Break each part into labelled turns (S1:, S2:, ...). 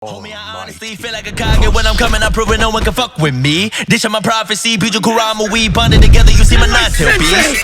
S1: Homie, I honestly feel like a Kage when I'm coming out, proving no one can fuck with me. This is my prophecy, Piju Kurama, we bonded together, you see my nine-tail-piece.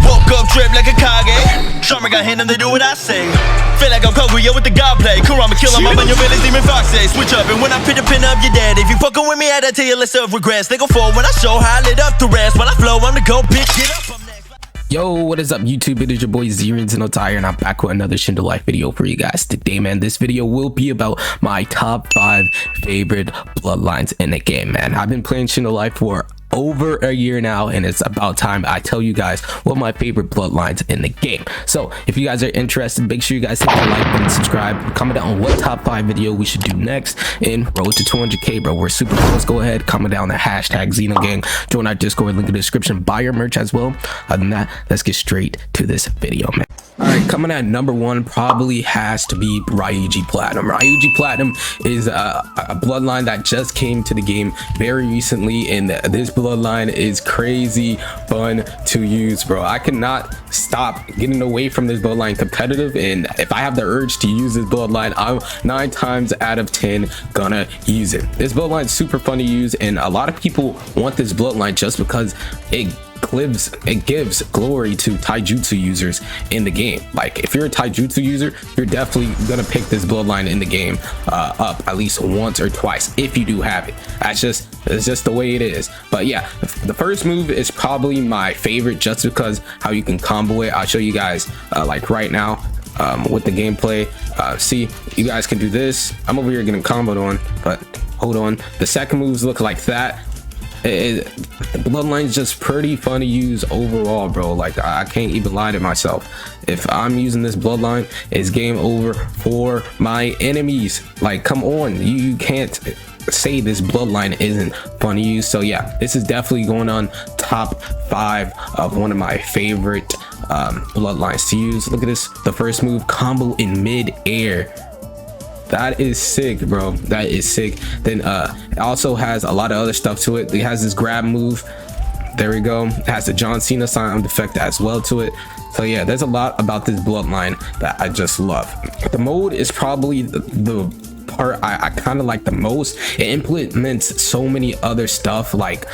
S1: Woke up, trip like a Kage. Sharma got hand and they do what I say. Feel like I'm Kaguya with the god play. Kurama kill him up on your village, demon fox say. Switch up, and when I pin the pin up, you're dead. If you fucking with me, I tell you list of regrets. They go forward when I show how I lit up the rest. When I flow, I'm the go, bitch, get up, I'm next.
S2: Yo, what is up YouTube? It is your boy XenoTy and I'm back with another Shindo Life video for you guys today, man. This video will be about my top 5 favorite bloodlines in the game, man. I've been playing Shindo Life for over a year now, and it's about time I tell you guys what my favorite bloodlines in the game. So if you guys are interested, make sure you guys hit the like button, subscribe, comment down what top 5 video we should do next in road to 200k, bro. We're super close. Go ahead, comment down the hashtag XenoGang, join our Discord, link in the description, buy your merch as well. Other than that, let's get straight to this video, man. All right, coming at number 1 probably has to be RYUJI Platinum. RYUJI Platinum is a bloodline that just came to the game very recently, and this bloodline is crazy fun to use, bro. I cannot stop getting away from this bloodline competitive, and if I have the urge to use this bloodline, I'm 9 times out of 10 gonna use it. This bloodline is super fun to use, and a lot of people want this bloodline just because it gives glory to taijutsu users in the game. Like if you're a taijutsu user, you're definitely gonna pick this bloodline in the game up at least once or twice if you do have it. It's just the way it is. But yeah, the first move is probably my favorite just because how you can combo it. I'll show you guys like right now with the gameplay. See, you guys can do this. I'm over here getting comboed on, but hold on. The second moves look like that. The bloodline is just pretty fun to use overall, bro. Like I can't even lie to myself. If I'm using this bloodline, it's game over for my enemies. Like come on, you can't say this bloodline isn't fun to use. So yeah, this is definitely going on top 5 of one of my favorite bloodlines to use. Look at this, the first move, combo in mid-air. That is sick, bro. That is sick. Then it also has a lot of other stuff to it. It has this grab move. There we go. It has the John Cena sound effect as well to it. So yeah, there's a lot about this bloodline that I just love. The mode is probably the part I kind of like the most. It implements so many other stuff, like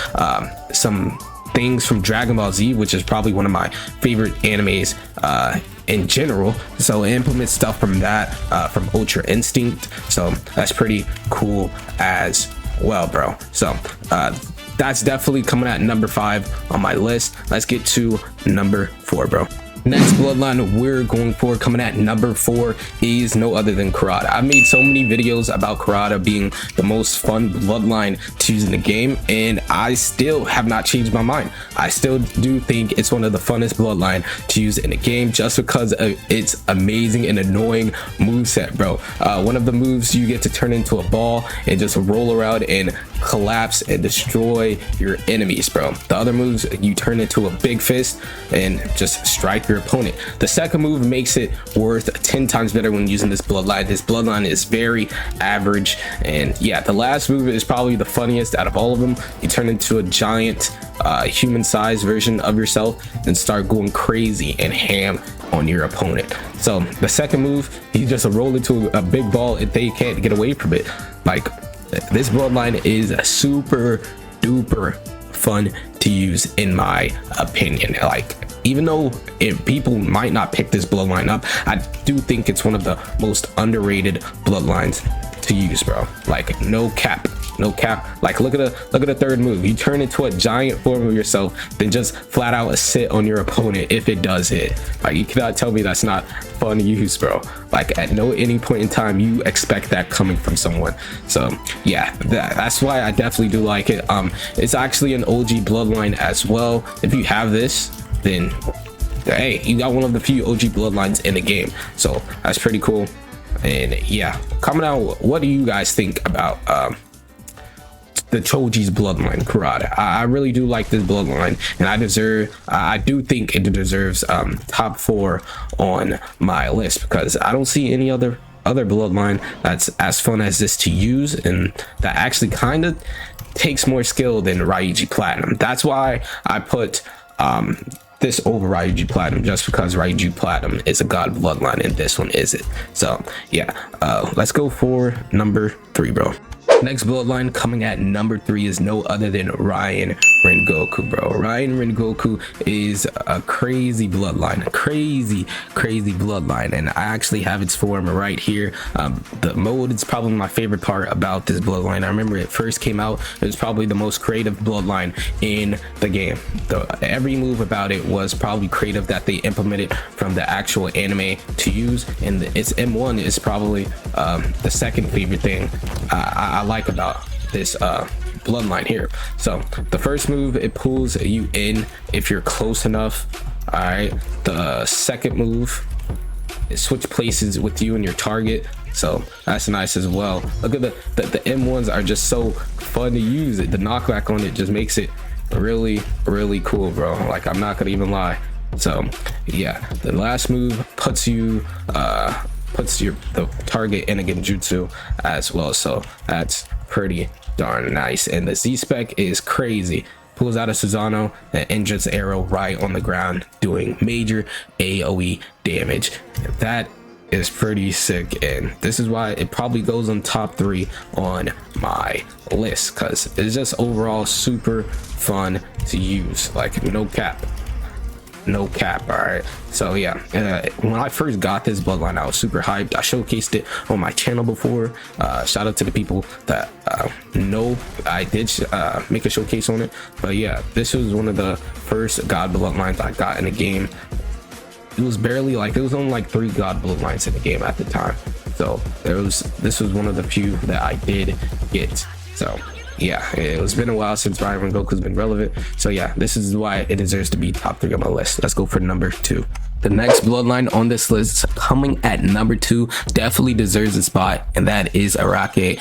S2: some things from Dragon Ball Z, which is probably one of my favorite animes in general. So it implements stuff from that, from Ultra Instinct. So that's pretty cool as well, bro. So that's definitely coming at number 5 on my list. Let's get to number 4, bro. Next bloodline we're going for, coming at number 4, is no other than KERADA. I've made so many videos about KERADA being the most fun bloodline to use in the game, and I still have not changed my mind. I still do think it's one of the funnest bloodline to use in the game just because of its amazing and annoying moveset, bro. One of the moves, you get to turn into a ball and just roll around and collapse and destroy your enemies, bro. The other moves, you turn into a big fist and just strike your opponent. The second move makes it worth 10 times better when using this bloodline. This bloodline is very average, and yeah, the last move is probably the funniest out of all of them. You turn into a giant human-sized version of yourself and start going crazy and ham on your opponent. So the second move, you just roll into a big ball and they can't get away from it. Like this bloodline is super duper fun to use in my opinion. Like even though people might not pick this bloodline up, I do think it's one of the most underrated bloodlines to use, bro. Like no cap. Like look at the third move. You turn into a giant form of yourself, then just flat out sit on your opponent if it does hit. Like you cannot tell me that's not fun to use, bro. Like at any point in time you expect that coming from someone. So yeah, that's why I definitely do like it. It's actually an OG bloodline as well. If you have this, then hey, you got one of the few OG bloodlines in the game. So that's pretty cool. And yeah, comment out, what do you guys think about the Choji's bloodline, KERADA? I really do like this bloodline, and I do think it deserves top 4 on my list because I don't see any other bloodline that's as fun as this to use, and that actually kind of takes more skill than RYUJI Platinum. That's why I put this over RYUJI Platinum just because RYUJI Platinum is a god bloodline and this one isn't. So yeah, let's go for number 3, bro. Next bloodline coming at number 3 is no other than RAION RENGOKU, bro. RAION RENGOKU is a crazy bloodline, a crazy bloodline, and I actually have its form right here. The mode is probably my favorite part about this bloodline. I remember it first came out, it was probably the most creative bloodline in the game. Every move about it was probably creative that they implemented from the actual anime to use, and its M1 is probably the second favorite thing I like about this bloodline here. So the first move, it pulls you in if you're close enough. All right, the second move, it switch places with you and your target, so that's nice as well. Look at the M1s are just so fun to use. The knockback on it just makes it really cool, bro. Like, I'm not gonna even lie. So yeah, the last move puts you the target in a genjutsu as well, so that's pretty darn nice. And the Z spec is crazy. Pulls out a Susanoo and injures arrow right on the ground, doing major AoE damage. That is pretty sick, and this is why it probably goes on top 3 on my list, because it's just overall super fun to use. Like, no cap. All right, so yeah, when I first got this bloodline, I was super hyped. I showcased it on my channel before. Shout out to the people that know I did make a showcase on it. But yeah, this was one of the first god bloodlines I got in the game. It was barely, like, it was only like 3 god bloodlines in the game at the time, so this was one of the few that I did get. So yeah, it's been a while since RAION RENGOKU's been relevant, so yeah, this is why it deserves to be top 3 on my list. Let's go for number 2. The next bloodline on this list, coming at number 2, definitely deserves a spot, and that is RYUJI.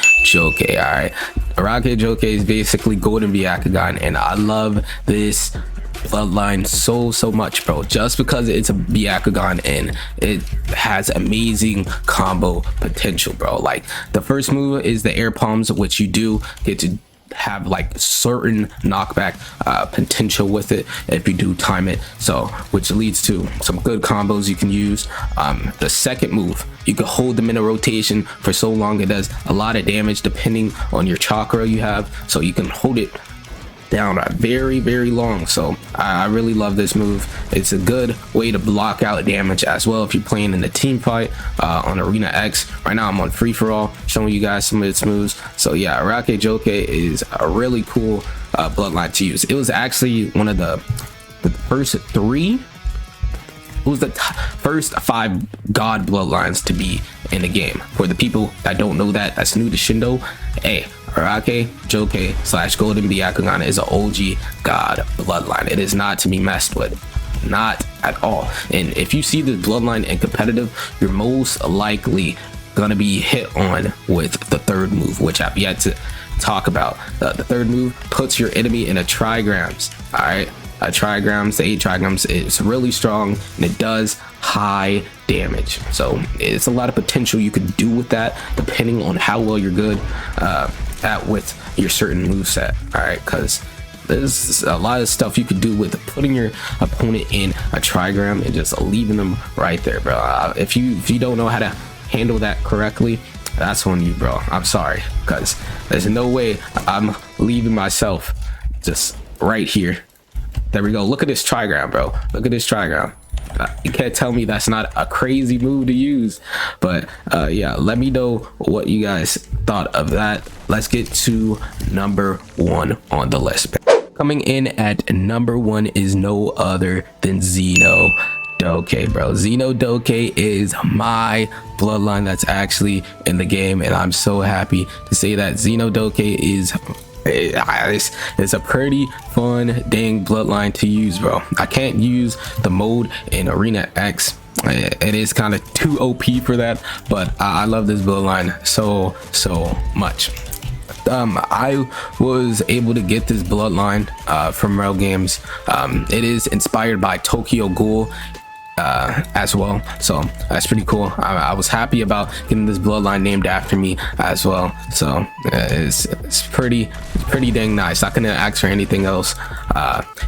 S2: All right, RYUJI is basically golden Byakugan, and I love this bloodline so much, bro, just because it's a Byakugan and it has amazing combo potential, bro. Like, the first move is the air palms, which you do get to have like certain knockback potential with it if you do time it, so which leads to some good combos you can use. The second move, you can hold them in a rotation for so long, it does a lot of damage depending on your chakra you have, so you can hold it down very long. So I really love this move. It's a good way to block out damage as well if you're playing in a team fight on Arena X. Right now I'm on free for all, showing you guys some of its moves. So yeah, RYUJI is a really cool bloodline to use. It was actually one of the first 3, it was the first 5 god bloodlines to be in the game. For the people that don't know that's new to Shindo, hey, RYUJI / Golden Byakugan is an OG god bloodline. It is not to be messed with, not at all. And if you see this bloodline in competitive, you're most likely gonna be hit on with the third move, which I've yet to talk about. The third move puts your enemy in a trigrams. All right, a trigrams, the 8 trigrams is really strong and it does high damage, so it's a lot of potential you could do with that depending on how well you're good at with your certain move set. All right, because there's a lot of stuff you could do with putting your opponent in a trigram and just leaving them right there, bro. If you don't know how to handle that correctly, that's on you, bro. I'm sorry, because there's no way I'm leaving myself just right here. There we go. Look at this trigram, bro. Look at this trigram. You can't tell me that's not a crazy move to use. But yeah, let me know what you guys thought of that. Let's get to number 1 on the list. Coming in at number 1 is no other than XenoTy, bro. XenoTy is my bloodline that's actually in the game, and I'm so happy to say that XenoTy is it's a pretty fun dang bloodline to use, bro. I can't use the mode in Arena X, it is kind of too OP for that, but I love this bloodline so much. I was able to get this bloodline from Rellgames. It is inspired by Tokyo Ghoul. as well, so that's pretty cool. I was happy about getting this bloodline named after me as well, so it's pretty dang nice. I couldn't ask for anything else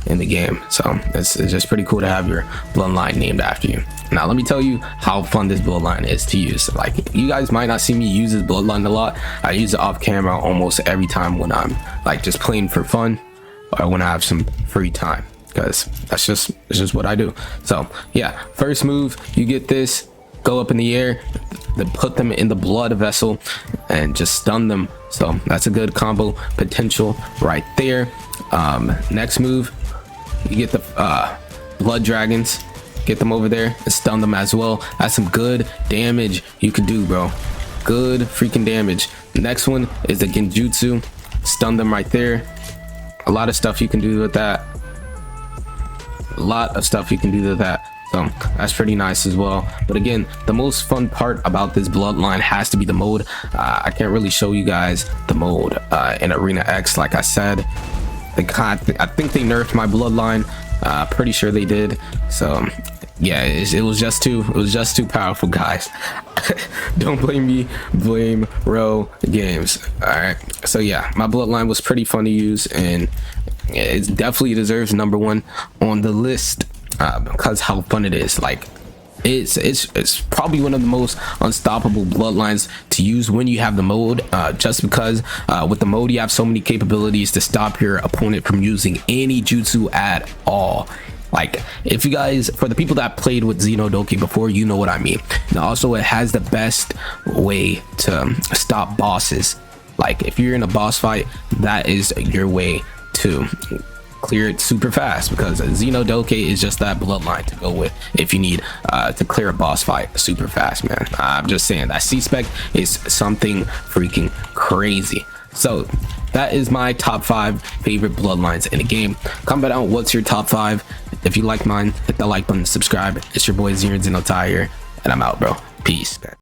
S2: in the game, so it's just pretty cool to have your bloodline named after you. Now let me tell you how fun this bloodline is to use. Like, you guys might not see me use this bloodline a lot. I use it off camera almost every time when I'm like just playing for fun or when I have some free time, because it's just what I do. So yeah, first move, you get this, go up in the air, then put them in the blood vessel and just stun them. So that's a good combo potential right there. Next move, you get the blood dragons, get them over there and stun them as well. That's some good damage you can do, bro. Good freaking damage. Next one is the genjutsu, stun them right there. A lot of stuff you can do with that. A lot of stuff you can do with that, so that's pretty nice as well. But again, the most fun part about this bloodline has to be the mode. I can't really show you guys the mode in Arena X. Like I said, I think they nerfed my bloodline. Pretty sure they did. So yeah, it was just too powerful, guys. Don't blame me, blame Rellgames. All right, so yeah, my bloodline was pretty fun to use, and it definitely deserves #1 on the list because how fun it is. Like, it's probably one of the most unstoppable bloodlines to use when you have the mode, just because with the mode you have so many capabilities to stop your opponent from using any jutsu at all. Like, if you guys, for the people that played with XenoTy before, you know what I mean. And also, it has the best way to stop bosses. Like, if you're in a boss fight, that is your way to clear it super fast, because XenoTy is just that bloodline to go with if you need to clear a boss fight super fast, man. I'm just saying that C-spec is something freaking crazy. So that is my top 5 favorite bloodlines in the game. Comment down what's your top 5. If you like mine, hit the like button, subscribe. It's your boy XenoTy here, and I'm out, bro. Peace.